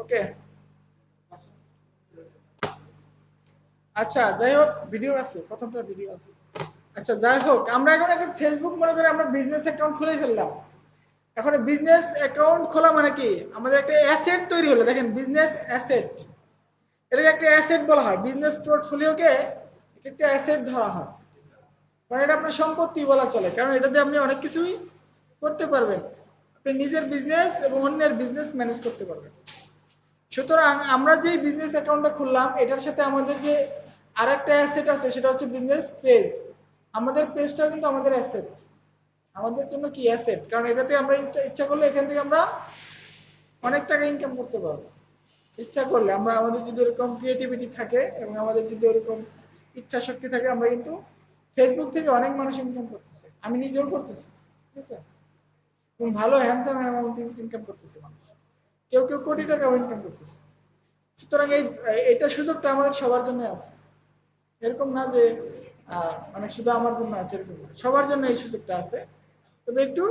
ওকে, আচ্ছা যাই হোক, ভিডিও আছে, প্রথমটা ভিডিও আছে। আচ্ছা যাই হোক, আমরা এখন একটা ফেসবুক মনে করি আমরা বিজনেস অ্যাকাউন্ট খুলে ফেললাম। এখন বিজনেস অ্যাকাউন্ট খোলা মানে কি, আমাদের একটা অ্যাসেট তৈরি হলো। দেখেন বিজনেস অ্যাসেট, এটাকে একটা অ্যাসেট বলা হয়। বিজনেস পোর্টফোলিওকে একটা অ্যাসেট ধরা হয়, কারণ এটা আপনার সম্পত্তি বলা চলে, কারণ এটাতে আপনি অনেক কিছুই করতে পারবেন। আপনি নিজের বিজনেস এবং অন্যের বিজনেস ম্যানেজ করতে পারবেন। সুতরাং আমরা যে বিজনেস অ্যাকাউন্টটা খুললাম, এটার সাথে আমাদের যে আরেকটা অ্যাসেট আছে, সেটা হচ্ছে বিজনেস পেজ। আমাদের পেজটাও কিন্তু আমাদের অ্যাসেট, আমাদের জন্য কি অ্যাসেট, কারণ এটাতে আমরা ইচ্ছা ইচ্ছা করলে এখান থেকে আমরা অনেক টাকা ইনকাম করতে পারবো। ইচ্ছা করলে আমরা, আমাদের যদি এরকম ক্রিয়েটিভিটি থাকে এবং আমাদের যদি এরকম ইচ্ছা শক্তি থাকে, আমরা কিন্তু ফেসবুক থেকে অনেক মানুষ ইনকাম করতেছে, আমি নিজেও করতেছি, ঠিক আছে, এবং ভালো হ্যান্ডসাম অ্যামাউন্ট ইনকাম করতেছে মানুষ, কেউ কেউ কোটি টাকাও ইনকাম করতেছে। সুতরাং এইটা সুযোগটা আমাদের সবার জন্য আছে। এরকম না যে মানে শুধু আমার জন্য আছে, এরকম না, সবার জন্য এই সুযোগটা আছে। তবে একটু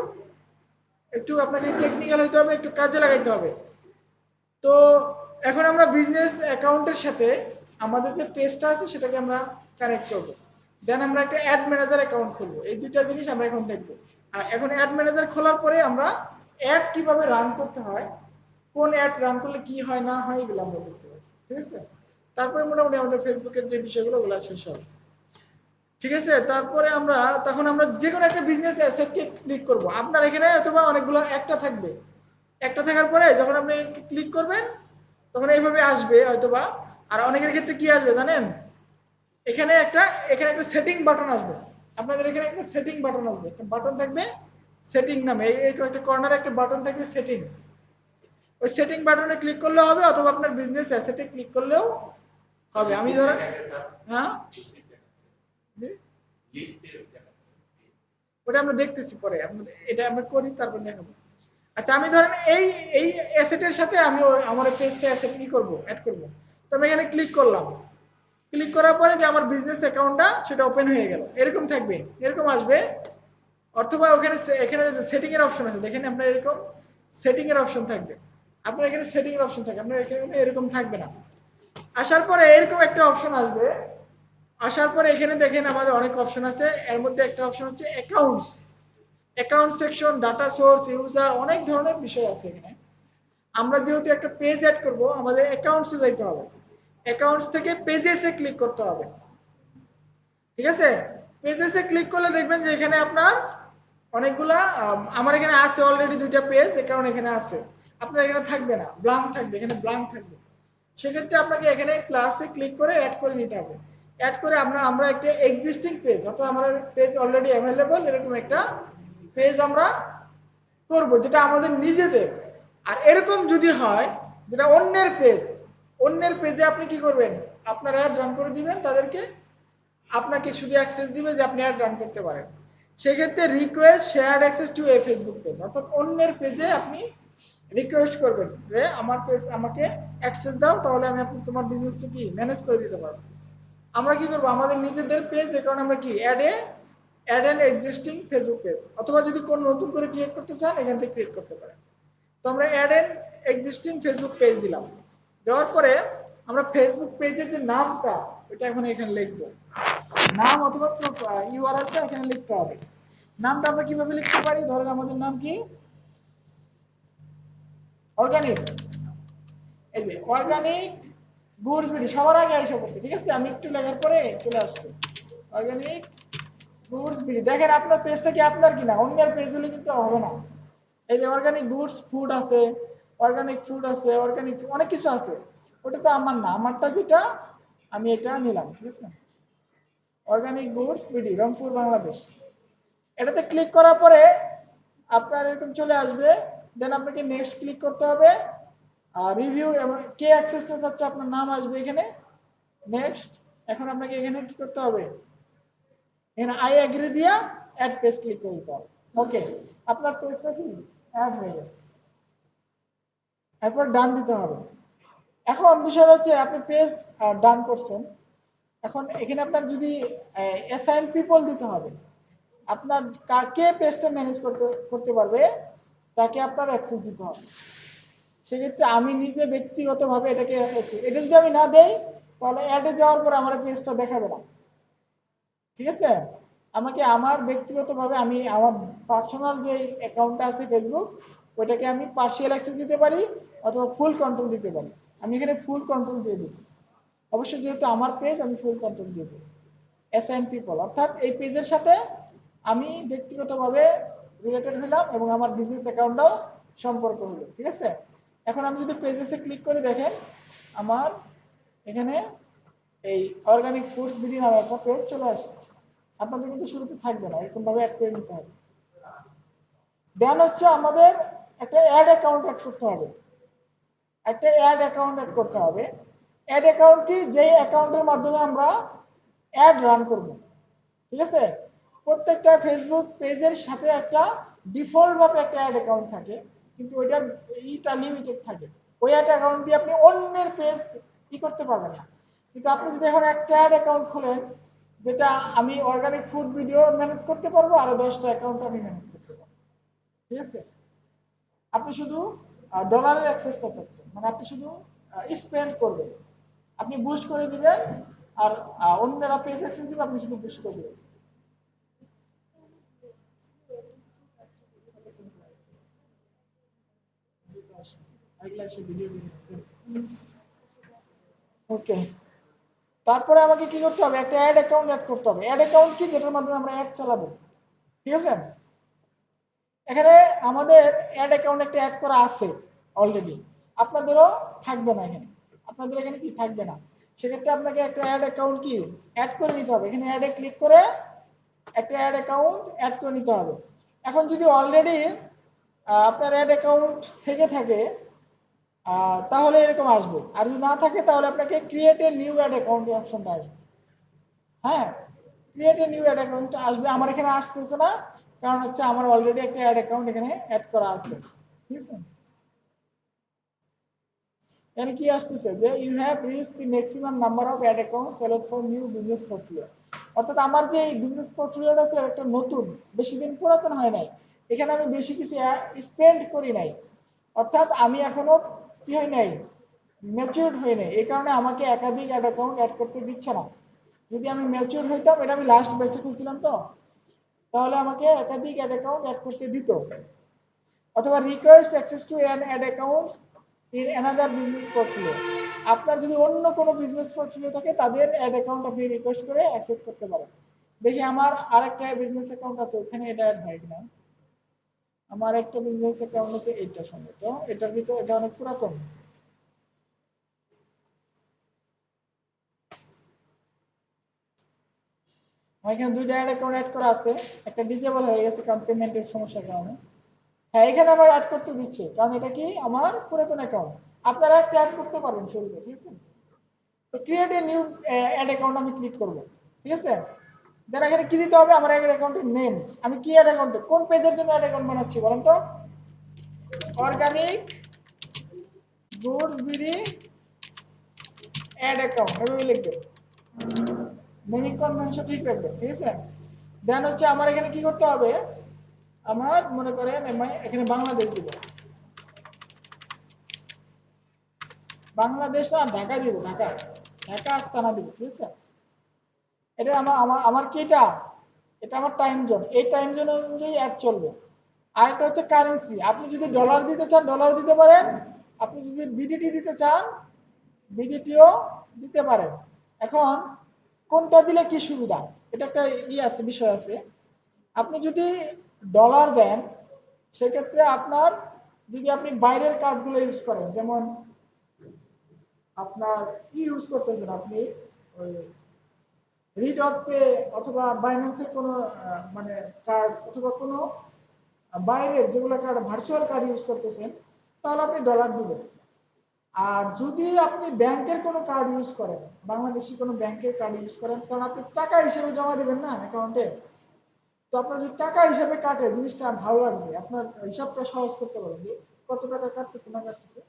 একটু আপনাকে টেকনিক্যাল হইতে হবে, একটু কাজে লাগাইতে হবে। তো এখন আমরা বিজনেস অ্যাকাউন্টের সাথে আমাদের যে পেজটা আছে সেটাকে আমরা কানেক্ট করব। দেন আমরা একটা অ্যাড ম্যানেজার অ্যাকাউন্ট খুলবো। এই দুইটা জিনিস আমরা এখন দেখবো। আর এখন অ্যাড ম্যানেজার খোলার পরে আমরা অ্যাড কিভাবে রান করতে হয়, কোন অ্যাড রান করলে কি হয় না হয়, এগুলো আমরা দেখতে পারি, ঠিক আছে। তারপরে মোটামুটি আমাদের ফেসবুকের যে বিষয়গুলো ওগুলো শেষ হবে, ঠিক আছে। তারপরে আমরা তখন আমরা যে কোনো একটা বিজনেস অ্যাসেটকে ক্লিক করব। আপনার এখানে অথবা অনেকগুলো একটা থাকবে, একটা থাকার পরে যখন আপনি ক্লিক করবেন তখন এইভাবে আসবে হয়তোবা। আর অনেকের ক্ষেত্রে কি আসবে জানেন, এখানে একটা সেটিং বাটন আসবে। আপনাদের এখানে একটা সেটিং বাটন আসবে, একটা বাটন থাকবে সেটিং নামে, এই একটা কর্নারে একটা বাটন থাকবে সেটিং। ওই সেটিং বাটনে ক্লিক করলে হবে, অথবা আপনার বিজনেস অ্যাসেটে ক্লিক করলেও হবে। আমি ধরেন, হ্যাঁ ওটা আমরা দেখতেছি পরে, এটা আমরা করি তারপর দেখাবো। আচ্ছা আমি ধরেন এই এই অ্যাসেটের সাথে আমি আমার পেজটা অ্যাসেট কি করব, অ্যাড করব। তো আমি এখানে ক্লিক করলাম, ক্লিক করার পরে যে আমার বিজনেস অ্যাকাউন্টটা সেটা ওপেন হয়ে গেল, এরকম থাকবে, এরকম আসবে। অথবা ওখানে এখানে সেটিং এর অপশন আছে, দেখেন আপনার এরকম সেটিং এর অপশন থাকবে। আপনার এখানে সেটিং এর অপশন থাকবে, আপনার এখানে এরকম থাকবে না। আসার পরে এরকম একটা অপশন আসবে। আসার পরে এখানে দেখেন আমাদের অনেক অপশন আছে, এর মধ্যে একটা অপশন হচ্ছে accounts. Account section, data source, user, অনেক ধরনের বিষয় আছে এখানে। আমরা যেহেতু একটা পেজ অ্যাড করব, আমাদের অ্যাকাউন্টসে যাইতে হবে, অ্যাকাউন্টস থেকে পেজেসে ক্লিক করতে হবে, ঠিক আছে। পেজেসে ক্লিক করলে দেখবেন যে এখানে আপনার অনেকগুলা আমার এখানে আছে অলরেডি দুইটা পেজ, এ কারণে এখানে আছে। আপনার এখানে থাকবে না, ব্ল্যাঙ্ক থাকবে, এখানে ব্ল্যাঙ্ক থাকবে। সেক্ষেত্রে আপনাকে এখানে প্লাসে ক্লিক করে অ্যাড করে নিতে হবে। অ্যাড করে আমরা একটা এক্সিস্টিং পেজ, অর্থাৎ আমাদের পেজ অলরেডি অ্যাভেলেবল, এরকম একটা পেজ আমরা করব যেটা আমাদের নিজেদের। আর এরকম যদি হয় যেটা অন্যের পেজ, অন্যের পেজে আপনি কি করবেন, আপনার অ্যাড রান করে দিবেন তাদেরকে, আপনাকে শুধু অ্যাক্সেস দিবে যে আপনি অ্যাড রান করতে পারেন। সেক্ষেত্রে request share access to A Facebook page, অর্থাৎ অন্যের পেজে আপনি রিকোয়েস্ট করবেন যে আমার পেজ আমাকে অ্যাক্সেস দাও, তাহলে আমি আপনি তোমার বিজনেসটা কি ম্যানেজ করে দিতে পারবো। আমরা কি করবো, আমাদের নিজেদের পেজ, যে কারণে আমরা কি add an existing Facebook page, অথবা যদি কোন নতুন করে ক্রিয়েট করতে চান এখান থেকে ক্রিয়েট করতে পারেন। তো আমরা add an existing Facebook page দিলাম। দেওয়ার পরে আমরা ফেসবুক পেজের যে নামটা ওটা এখন এখানে লিখবো, নাম অথবা ইউআরএলটা এখানে লিখতে হবে। নামটা আমরা কিভাবে লিখতে পারি, ধরেন আমাদের নাম কি অর্গানিক, এই যে অর্গানিক গুডস বিডি সবার আগে এসে পড়ছে, ঠিক আছে। আমি একটু লেখার পরে চলে আসছে অর্গানিক গুডস বিডি। দেখেন আপনার পেজটা কি আপনার কিনা, অন্যের পেজ হলে কিন্তু হবে না। এই যে অর্গানিক গুডস ফুড আছে, অর্গানিক ফুড আছে, অর্গানিক অনেক কিছু আছে, ওটা তো আমার না, আমারটা যেটা আমি এটা নিলাম, ঠিক আছে। Organic goods BD Rangpur Bangladesh, এটাতে ক্লিক করার পরে আপনার এরকম চলে আসবে। দেন আপনাকে নেক্সট ক্লিক করতে হবে। রিভিউ এবং কে অ্যাক্সেসটা চাচ্ছে আপনার নাম আসবে এখানে, নেক্সট। এখন আপনাকে এখানে কি করতে হবে, এখানে আই এগ্রি দিয়া অ্যাড পেজ ক্লিক করে দিতে হবে। ওকে, আপনার পেজটা কি অ্যাড হয়ে গেছে, এরপর ডান দিতে হবে। এখন বিষয় হচ্ছে আপনি পেজ ডান করছেন, এখন এখানে আপনার যদি অ্যাসাইন পিপল দিতে হবে, আপনার কাকে পেজটা ম্যানেজ করতে করতে পারবে তাকে আপনার অ্যাক্সেস দিতে হবে। সেক্ষেত্রে আমি নিজে ব্যক্তিগতভাবে এটাকে এটা যদি আমি না দেই তাহলে অ্যাডে যাওয়ার পর আমার পেজটা দেখাবে না। ঠিক আছে, আমাকে আমার ব্যক্তিগতভাবে আমি আমার পার্সোনাল যে অ্যাকাউন্টটা আছে ফেসবুক, ওইটাকে আমি পার্শিয়াল অ্যাক্সেস দিতে পারি অথবা ফুল কন্ট্রোল দিতে পারি। আমি এখানে ফুল কন্ট্রোল দিয়ে দিই। অবশ্যই যেহেতু আমার পেজ, আমি ফুল কন্ট্রোল দিয়ে দিই। অ্যাসাইন পিপল, অর্থাৎ এই পেজের সাথে আমি ব্যক্তিগতভাবে রিলেটেড হইলাম এবং আমার বিজনেস অ্যাকাউন্টটাও সম্পর্ক হলো। ঠিক আছে, এখন আমি যদি পেজেসে ক্লিক করে দেখেন, আমার এখানে এই অর্গানিক ফুডস বিডি নামে একটা পেজ চলে আসছে। আপনাদের কিন্তু শুরুতে থাকবে না, এরকম ভাবে অ্যাড করে নিতে হবে। দেন হচ্ছে আমাদের একটা অ্যাড অ্যাকাউন্ট অ্যাড করতে হবে। একটা অ্যাড অ্যাকাউন্ট অ্যাড করতে হবে। অ্যাড অ্যাকাউন্ট কি? যেই অ্যাকাউন্টের মাধ্যমে আমরা অ্যাড রান করব। ঠিক আছে, প্রত্যেকটা ফেসবুক পেজের সাথে একটা ডিফল্ট ভাবে একটা অ্যাড অ্যাকাউন্ট থাকে, কিন্তু ওইটার এইটা লিমিটেড থাকে। ওই অ্যাড অ্যাকাউন্ট দিয়ে আপনি অন্যের পেজ করতে পারবেন না। কিন্তু আপনি যদি এখন একটা অ্যাড অ্যাকাউন্ট খোলেন, যেটা আমি অর্গানিক ফুড ভিডিও ম্যানেজ করতে পারবো, আরো 10টা অ্যাকাউন্ট আমি ম্যানেজ করতে পারবো। ঠিক আছে, আপনি শুধু ডলারের অ্যাক্সেসটা চাচ্ছেন, মানে আপনি শুধু স্পেন্ড করবেন, আপনি বুস্ট করে দিবেন, আর অন্যরা পেজ অ্যাক্সেস দিবে, আপনি শুধু বুস্ট করে দিবেন। ওকে, তারপরে আমাকে কি করতে হবে? একটা অ্যাড অ্যাকাউন্ট অ্যাড করতে হবে। অ্যাড অ্যাকাউন্ট কি? যেটার মাধ্যমে আমরা অ্যাড চালাবো। ঠিক আছে, এখানে আমাদের অ্যাড অ্যাকাউন্ট একটা অ্যাড করা আছে অলরেডি, আপনাদেরও থাকবে না এখানে, আপনাদের এখানে কি থাকবে না। সেক্ষেত্রে আপনাকে একটা অ্যাড অ্যাকাউন্ট কি অ্যাড করে নিতে হবে। এখানে অ্যাডে ক্লিক করে একটা অ্যাড অ্যাকাউন্ট অ্যাড করে নিতে হবে। এখন যদি অলরেডি আপনার অ্যাড অ্যাকাউন্ট থেকে থাকে, তাহলে এরকম আসবে, আর যদি না থাকে তাহলে আপনাকে create a new ad account অপশনটা আসবে। হ্যাঁ, create a new ad account আসবে। আমার এখানে আসতেছে না, কারণ হচ্ছে আমার অলরেডি একটা অ্যাড অ্যাকাউন্ট এখানে অ্যাড করা আছে। ঠিক আছে, এখানে কি আসতেছে যে you have reach the maximum number of ad accounts allot for new business portfolio. অর্থাৎ আমার যে বিজনেস পোর্টফোলিওটা আছে একটা নতুন, বেশি দিন পুরাতন হয় নাই, এখানে আমি বেশি কিছু স্পেন্ড করি নাই, অর্থাৎ আমি এখনো কি হয় নাই, ম্যাচিউরড হই নাই। এই কারণে আমাকে একাধিক অ্যাড অ্যাকাউন্ট অ্যাড করতে দিচ্ছে না। যদি আমি ম্যাচিউর হইতাম, এটা আমি লাস্ট ব্যাচে খুলছিলাম তো, তাহলে আমাকে একাধিক অ্যাড অ্যাকাউন্ট অ্যাড করতে দিত। অথবা request access to an add account in another business portfolio. আপনার যদি অন্য কোনো বিজনেস পোর্টফোলিও থাকে, তাদের অ্যাড অ্যাকাউন্ট আপনি রিকোয়েস্ট করে অ্যাক্সেস করতে পারেন। দেখি আমার আরেকটা বিজনেস অ্যাকাউন্ট আছে, ওখানে এটা অ্যাড হয় কিনা। আমার একটা বিজনেস অ্যাকাউন্ট আছে, এইটা সম্ভবত, এটার ভিতরে এটা অনেক পুরাতন। আমার এখানে দুইটা অ্যাড অ্যাকাউন্ট অ্যাড করা আছে, একটা ডিসেবল হয়ে গেছে কারণ পেমেন্টের সমস্যার কারণে। হ্যাঁ, এখানে আমার অ্যাড করতে দিচ্ছে, কারণ এটা কি আমার পুরাতন অ্যাকাউন্ট। আপনারা একটা অ্যাড করতে পারবেন শুরুতে। ঠিক আছে, তো create a new ad account আমি ক্লিক করব। ঠিক আছে, দেন এখানে কি দিতে হবে? আমার অ্যাকাউন্টের নেম। আমি কি অ্যাড অ্যাকাউন্টে কোন পেজের জন্য অ্যাড অ্যাকাউন্ট বানাচ্ছি বলেন তো? Organic goods BD ad account এভাবে লিখবে, নেমিং কনভেনশন ঠিক রাখবে। ঠিক আছে, দেন হচ্ছে আমার এখানে কি করতে হবে? আমার মনে করেন আমি এখানে বাংলাদেশ দিব, বাংলাদেশ না ঢাকা দিব, ঢাকা, ঢাকা আস্তানা দিব। ঠিক আছে, এটা আমার আমার আমার কি এটা, এটা আমার টাইম জোন, এই টাইম জোন অনুযায়ী অ্যাড চলবে। আর এটা হচ্ছে কারেন্সি, আপনি যদি ডলার দিতে চান ডলার দিতে পারেন, আপনি যদি বিডিটি দিতে চান বিডিটিও দিতে পারেন। এখন কোনটা দিলে কি সুবিধা, এটা একটা আছে, বিষয় আছে। আপনি যদি ডলার দেন, সেক্ষেত্রে আপনার, যদি আপনি বাইরের কার্ডগুলো ইউজ করেন, যেমন আপনার কি ইউজ করতেছেন আপনি, ওই রিডট পে অথবা বাইন্যান্সের কোনো মানে কার্ড, অথবা কোনো বাইরের যেগুলো কার্ড ভার্চুয়াল কার্ড ইউজ করতেছেন, তাহলে আপনি ডলার দিবেন। আর যদি আপনি ব্যাংকের কোনো কার্ড ইউজ করেন, বাংলাদেশি কোনো ব্যাংকের কার্ড ইউজ করেন, কারণ আপনি টাকা হিসেবে জমা দেবেন না অ্যাকাউন্টে, তো আপনার যদি টাকা হিসেবে কাটে, জিনিসটা ভালো লাগবে, আপনার হিসাবটা সহজ করতে পারবেন যে কত টাকা কাটতেছে না কাটতেছে।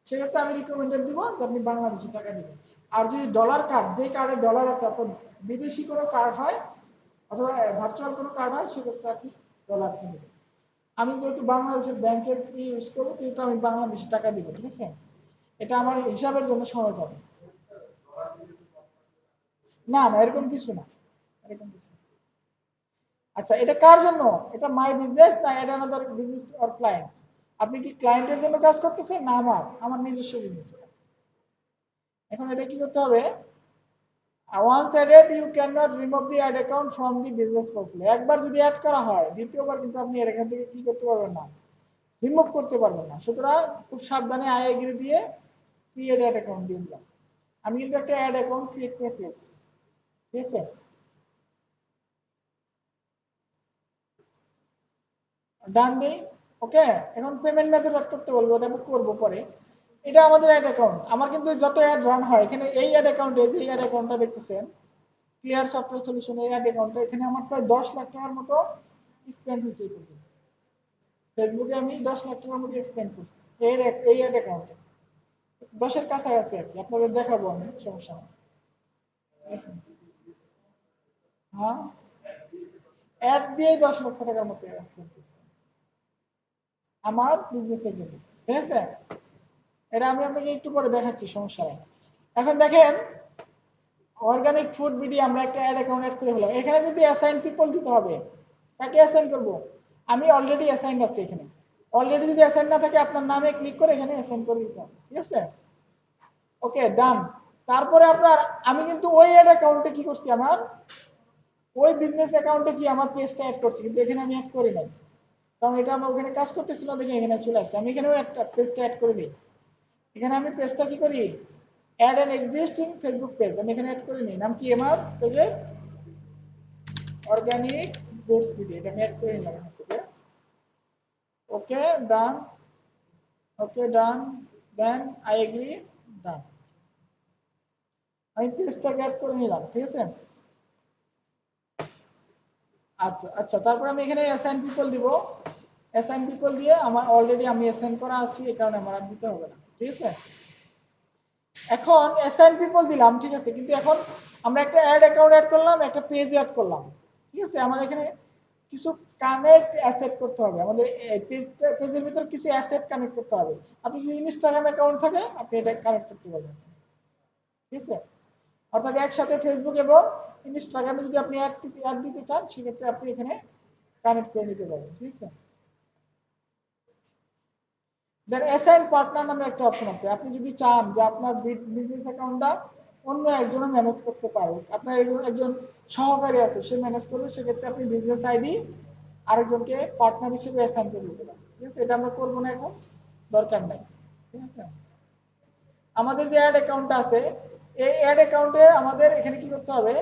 সেক্ষেত্রে আমি রিকমেন্ডেড দিব যে আপনি বাংলাদেশি টাকা দিবেন। আর যদি ডলার কার্ড, যেই কার্ডে ডলার আছে, অর্থাৎ বিদেশি কোনো কার্ড হয় অথবা ভার্চুয়াল কোনো কার্ড হয়, সেক্ষেত্রে আপনি ডলার কিনবেন। আমি যেহেতু বাংলাদেশের ব্যাংকের ইউজ করবো কিন্তু আমি বাংলাদেশে টাকা দিব, ঠিক আছে? এটা আমার হিসাবের জন্য সহজ হবে। না না, এরকম কিছু না, এরকম কিছু না। আচ্ছা, এটা কার জন্য? এটা মাই বিজনেস না এটা আনাদার বিজনেস অর ক্লায়েন্ট? আপনি কি ক্লায়েন্টের জন্য কাজ করতেছেন না আমার আমার নিজস্ব বিজনেস? এখন এটা কি করতে হবে? once added you cannot remove the ad account from the business portfolio। একবার যদি অ্যাড করা হয় দ্বিতীয়বার কিন্তু আপনি এর এখান থেকে কি করতে পারবেন না, রিমুভ করতে পারবেন না। সুতরাং খুব সাবধানে আই এগ্রি দিয়ে ক্রিয়েট অ্যাড অ্যাকাউন্ট দিয়ে দিলাম। আমি কিন্তু একটা অ্যাড অ্যাকাউন্ট ক্রিয়েট করে ফেলেছি, ঠিক আছে? ডান দেই। ওকে, এখন পেমেন্ট মেথড অ্যাড করতে বলবো, ওটা আমি করবো পরে। এটা আমাদের অ্যাড অ্যাকাউন্ট। আমার কিন্তু যত অ্যাড রান হয় এখানে এই অ্যাড অ্যাকাউন্টে, যে অ্যাড অ্যাকাউন্টটা দেখতেছেন ক্লিয়ার সফটওয়্যার সলিউশন, এই অ্যাড অ্যাকাউন্টে এখানে আমার প্রায় 10 লাখ টাকার মতো স্পেন্ড হয়েছে এই পর্যন্ত। ফেসবুকে আমি 10 লাখ টাকার মতো স্পেন্ড করছি এই অ্যাড অ্যাকাউন্টে। 10-এর কাছাকাছি আর কি, আপনাদের দেখাবো আমি, সমস্যা নেই। ঠিক আছে? হ্যাঁ, অ্যাড দিয়ে 10 লক্ষ টাকার মতো স্পেন্ড করছি আমার বিজনেসের জন্য, ঠিক আছে? এটা আমি আপনাকে একটু পরে দেখাচ্ছি, সমস্যা নেই। এখন দেখেন, অর্গানিক ফুড বিডি আমরা একটা অ্যাড অ্যাকাউন্ট অ্যাড করে হলো। এখানে কিন্তু অ্যাসাইন পিপল দিতে হবে। কাকে অ্যাসাইন করব? আমি অলরেডি অ্যাসাইন আছি এখানে। অলরেডি যদি অ্যাসাইন না থাকে আপনার নামে ক্লিক করে এখানে অ্যাসাইন করে দিতে হবে, ঠিক আছে? ওকে, ডান। তারপরে আপনার, আমি কিন্তু ওই অ্যাড অ্যাকাউন্টে কি করছি, আমার ওই বিজনেস অ্যাকাউন্টে কি আমার পেজটা অ্যাড করছি, কিন্তু এখানে আমি অ্যাড করি নাই। কারণ এটা আমার ওখানে কাজ করতেছিল দেখে এখানে চলে আসছে। আমি এখানেও একটা পেজটা অ্যাড করে দিই। এখানে আমি পেজটা কি করি, add an existing Facebook page, আমি এখানে অ্যাড করে নিই। নাম কি আমার পেজের? অর্গানিক গুডস ভিডিও, এটা আমি অ্যাড করে নিলাম এখান থেকে। ওকে, ডান। ওকে, ডান। দেন আই এগ্রি, ডান। আমি পেজটাকে অ্যাড করে নিলাম, ঠিক আছে? আচ্ছা আচ্ছা, তারপর আমি এখানে অ্যাসাইন পিপল দিব। অ্যাসাইন পিপল দিয়ে আমার অলরেডি আমি অ্যাসাইন করা আছি, এই কারণে আমার আর দিতে হবে না, ঠিক আছে? এখন অ্যাসাইন পিপল দিলাম, ঠিক আছে, কিন্তু এখন আমরা একটা অ্যাড অ্যাকাউন্ট অ্যাড করলাম, একটা পেজ অ্যাড করলাম, ঠিক আছে? আমাদের এখানে কিছু কানেক্ট অ্যাসেট করতে হবে। আমাদের পেজের ভিতর কিছু অ্যাসেট কানেক্ট করতে হবে। আপনি যদি ইনস্টাগ্রাম অ্যাকাউন্ট থাকে আপনি এটা কানেক্ট করতে পারবেন, ঠিক আছে? অর্থাৎ একসাথে ফেসবুক এবং ইনস্টাগ্রামে যদি আপনি অ্যাড দিতে চান সেক্ষেত্রে আপনি এখানে কানেক্ট করে নিতে পারবেন, ঠিক আছে? দেন অ্যাসাইন পার্টনার নামে একটা অপশন আছে। আপনি যদি চান যে আপনার বিজনেস অ্যাকাউন্টটা অন্য একজনও ম্যানেজ করতে পারে, আপনার একজন সহকারী আছে সে ম্যানেজ করবে, সেক্ষেত্রে আপনি বিজনেস আইডি আরেকজনকে পার্টনার হিসেবে অ্যাসাইন করে দিতে পারেন, ঠিক আছে? এটা আমরা করবো না এখন, দরকার নাই, ঠিক আছে? আমাদের যে অ্যাড অ্যাকাউন্টটা আছে এই অ্যাড অ্যাকাউন্টে আমাদের এখানে কি করতে হবে,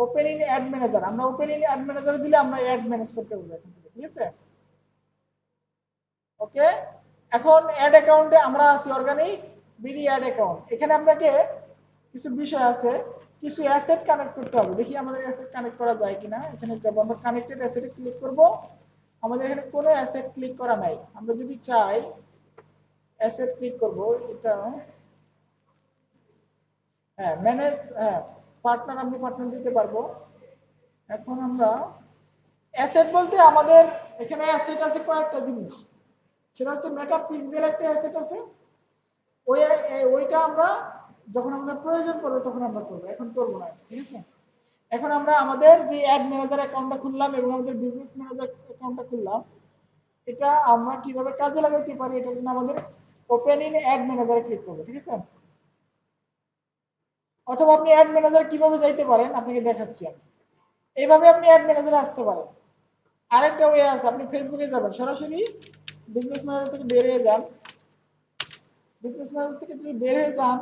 ওপেন ইন অ্যাড ম্যানেজার। আমরা ওপেন ইন অ্যাড ম্যানেজার দিলে আমরা অ্যাড ম্যানেজ করতে পারবো এখান থেকে, ঠিক আছে? ওকে, এখন অ্যাড অ্যাকাউন্টে আমরা আছি অর্গানিক বিডি অ্যাড অ্যাকাউন্ট। এখানে আপনাকে কিছু বিষয় আছে, কিছু অ্যাসেট কানেক্ট করতে হবে। দেখি আমাদের অ্যাসেট কানেক্ট করা যায় কিনা। এখানে যাব, আমরা কানেক্টেড অ্যাসেটে ক্লিক করব। আমাদের এখানে কোনো অ্যাসেট ক্লিক করা নাই। আমরা যদি চাই অ্যাসেট ক্লিক করব, এটা হ্যাঁ ম্যানেজ, হ্যাঁ পার্টনার, আমি পার্টনার দিতে পারবো। এখন আমরা অ্যাসেট বলতে আমাদের এখানে অ্যাসেট আছে কয়েকটা জিনিস। সেটা হচ্ছে মেটা পিক্সেল একটা অ্যাসেট আছে। ওই ওইটা আমরা যখন আমাদের প্রয়োজন পড়বে তখন আমরা করবো, এখন করবো না, ঠিক আছে? এখন আমরা আমাদের যে অ্যাড ম্যানেজার অ্যাকাউন্টটা খুললাম এবং আমাদের বিজনেস ম্যানেজার অ্যাকাউন্টটা খুললাম, এটা আমরা কিভাবে কাজে লাগাইতে পারি এটার জন্য আমাদের ওপেন ইন অ্যাড ম্যানেজারে ক্লিক করবো, ঠিক আছে? অথবা আপনি অ্যাড ম্যানেজার কিভাবে যাইতে পারেন আপনাকে দেখাচ্ছি আমি। এইভাবে আপনি অ্যাড ম্যানেজারে আসতে পারেন। আরেকটা ওয়ে আছে, আপনি ফেসবুকে যাবেন, সরাসরি বিজনেস ম্যানেজার থেকে বের হয়ে যান। বিজনেস ম্যানেজার থেকে যদি বের হয়ে যান,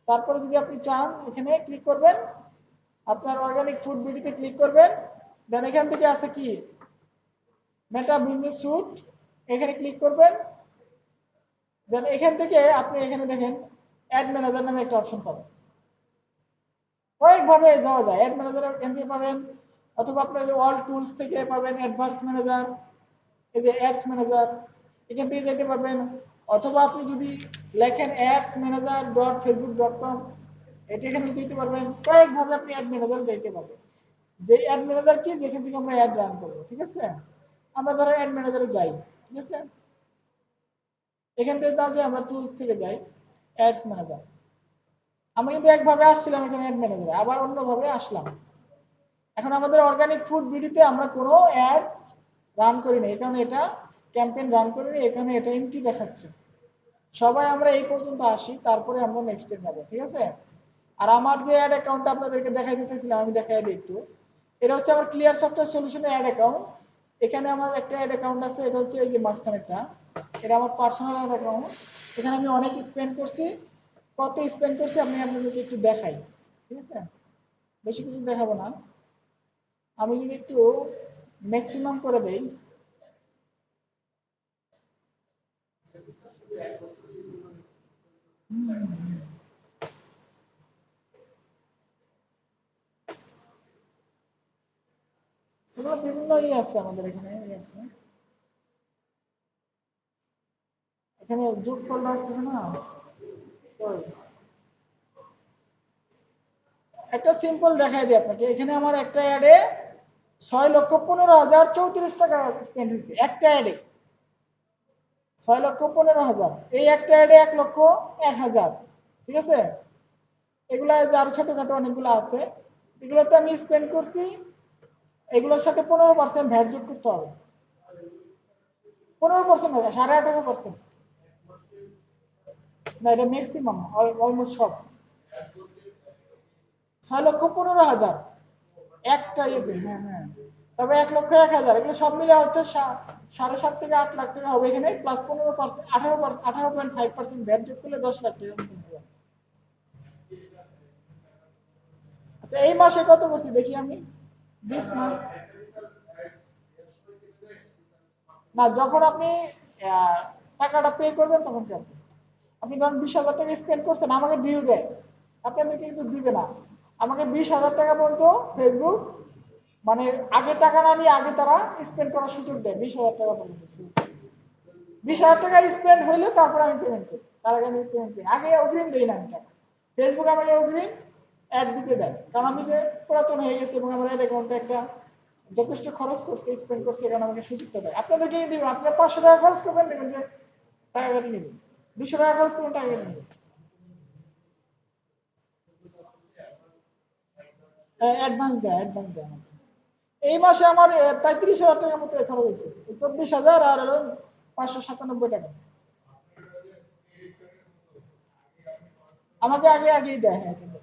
তারপরে যদি আপনি চান এখানে ক্লিক করবেন, আপনার অর্গানিক ফুড বিডিতে ক্লিক করবেন। দেন এখান থেকে আছে কি মেটা বিজনেস স্যুট, এখানে ক্লিক করবেন। দেন এখান থেকে আপনি এখানে দেখেন অ্যাড ম্যানেজার নামে একটা অপশন পাবেন। কয়েকভাবে যাওয়া যায়, অ্যাড ম্যানেজার এখান থেকে পাবেন, অথবা আপনার অল টুলস থেকে পাবেন অ্যাডভার্স ম্যানেজার, এই যে অ্যাডস ম্যানেজার, এখান থেকে যেতে পারবেন। অথবা আপনি যদি লেখেন ads manager dot Facebook dot com, এটা এখানে যেতে পারবেন। কয়েকভাবে আপনি অ্যাড ম্যানেজার যাইতে পারবেন। যে অ্যাড ম্যানেজার কি, যেখান থেকে আমরা অ্যাড রান করবো, ঠিক আছে? আমরা ধরো অ্যাড ম্যানেজারে যাই, ঠিক আছে, এখান থেকে তাও যে আমরা টুলস থেকে যাই অ্যাডস ম্যানেজার, আমি কিন্তু একভাবে আসছিলাম এখানে অ্যাড ম্যানেজারে, আবার অন্যভাবে আসলাম। এখন আমাদের অর্গানিক ফুড বিডিতে আমরা কোনো অ্যাড রান করি না, এই কারণে এটা ক্যাম্পেইন রান করি না, এখানে এটা এমটি দেখাচ্ছে। সবাই আমরা এই পর্যন্ত আসি, তারপরে আমরা নেক্সটে যাব, ঠিক আছে। আর আমার যে অ্যাড অ্যাকাউন্টটা আপনাদেরকে দেখাইতে চাইছিলাম, আমি দেখাই দিই একটু। এটা হচ্ছে আমার ক্লিয়ার সফটওয়্যার সলিউশনের অ্যাড অ্যাকাউন্ট। এখানে আমার একটা অ্যাড অ্যাকাউন্ট আছে, এটা হচ্ছে এই যে মাঝখানেরটা, এটা আমার পার্সোনাল অ্যাড অ্যাকাউন্ট। এখানে আমি অনেক স্পেন্ড করছি, কত স্পেন্ড করছি আমি আপনাদেরকে একটু দেখাই, ঠিক আছে। বেশি কিছু দেখাবো না, আমি যদি একটু ম্যাক্সিমাম করে দেই, এগুলো বিভিন্ন আছে আমাদের এখানে আছে, এখানে যোগ করলে আসছে না। একটা সিম্পল দেখাই দিই আপনাকে, এখানে আমার একটা অ্যাডে 6,15,034 টাকা স্পেন্ড হয়েছে, একটা অ্যাডে 6,15,000, এই একটা অ্যাডে 1,01,000, ঠিক আছে। এগুলা যে আরো ছোটখাটো অনেকগুলো আছে, এগুলোতে আমি স্পেন্ড করছি, এগুলোর সাথে 15% ভ্যাট যোগ করতে হবে, 15% না, 18.5%, না এটা ম্যাক্সিমাম, অলমোস্ট সব 6,15,000 একটা ইয়েতে, হ্যাঁ হ্যাঁ। তবে 1,01,000, এগুলো সব মিলে হচ্ছে 7.5 থেকে 8 লাখ টাকা হবে এখানে, প্লাস 15%, 18.5% ভ্যাট যোগ করলে 10 লাখ টাকা মতো হবে। আচ্ছা এই মাসে কত করছি দেখি আমি, দিস মান্থ, না যখন আপনি টাকাটা পে করবেন তখন করবেন। আপনি ধরুন 20,000 টাকা স্পেন্ড করছেন, আমাকে ডিউ দেয়, আপনাদেরকে কিন্তু দিবে না, আমাকে 20,000 টাকা পর্যন্ত ফেসবুক মানে আগে টাকা না নিয়ে আগে তারা স্পেন্ড করার সুযোগ দেয়, 20,000 টাকা পর্যন্ত। 20,000 টাকা স্পেন্ড হইলে তারপর আমি পেমেন্ট করি, তার আগে আমি পেমেন্ট করি, আগে অগ্রিম দেই না আমি টাকা। ফেসবুক আমাকে অগ্রিম অ্যাড দিতে দেয়, কারণ আমি যে পুরাতন হয়ে গেছে এবং আমার অ্যাড অ্যাকাউন্টে একটা যথেষ্ট খরচ করছে, স্পেন্ড করছে, এখানে আমাকে সুযোগটা দেয়। আপনাদেরকে দিবেন, আপনার 500 টাকা খরচ করবেন, দেখবেন যে টাকা কাটি নেবেন, 200 টাকা খরচ করবেন, টাকা কেটে নেবেন। অ্যাডভান্স দেয়, অ্যাডভান্স দেয় আমাকে। এই মাসে আমার প্রায় 30,000 টাকার মতো খরচ হয়েছে, 24,000 আর হলো 597 টাকা আমাকে আগে আগেই দেয়, হ্যাঁ কিন্তু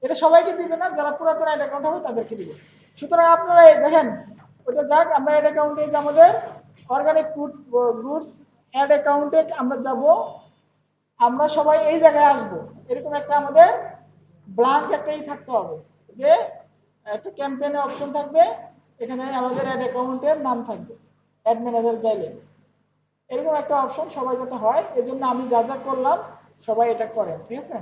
এটা সবাইকে দিবে না, যারা পুরাতন অ্যাড অ্যাকাউন্ট হবে তাদেরকে দিবে। সুতরাং আপনারা দেখেন, ওটা যাক, আমরা অ্যাড অ্যাকাউন্টে যে আমাদের অর্গানিক গুডস অ্যাড অ্যাকাউন্টে আমরা যাব, আমরা সবাই এই জায়গায় আসব, এরকম একটা আমাদের ব্ল্যাঙ্ক একটাই থাকতে হবে, যে একটা ক্যাম্পেইনে অপশন থাকবে, এখানে আমাদের অ্যাড অ্যাকাউন্টের নাম থাকবে, অ্যাড ম্যানেজার চাইলে এরকম একটা অপশন সবাই যাতে হয়, এজন্য আমি যা যা করলাম সবাই এটা করে, ঠিক আছে।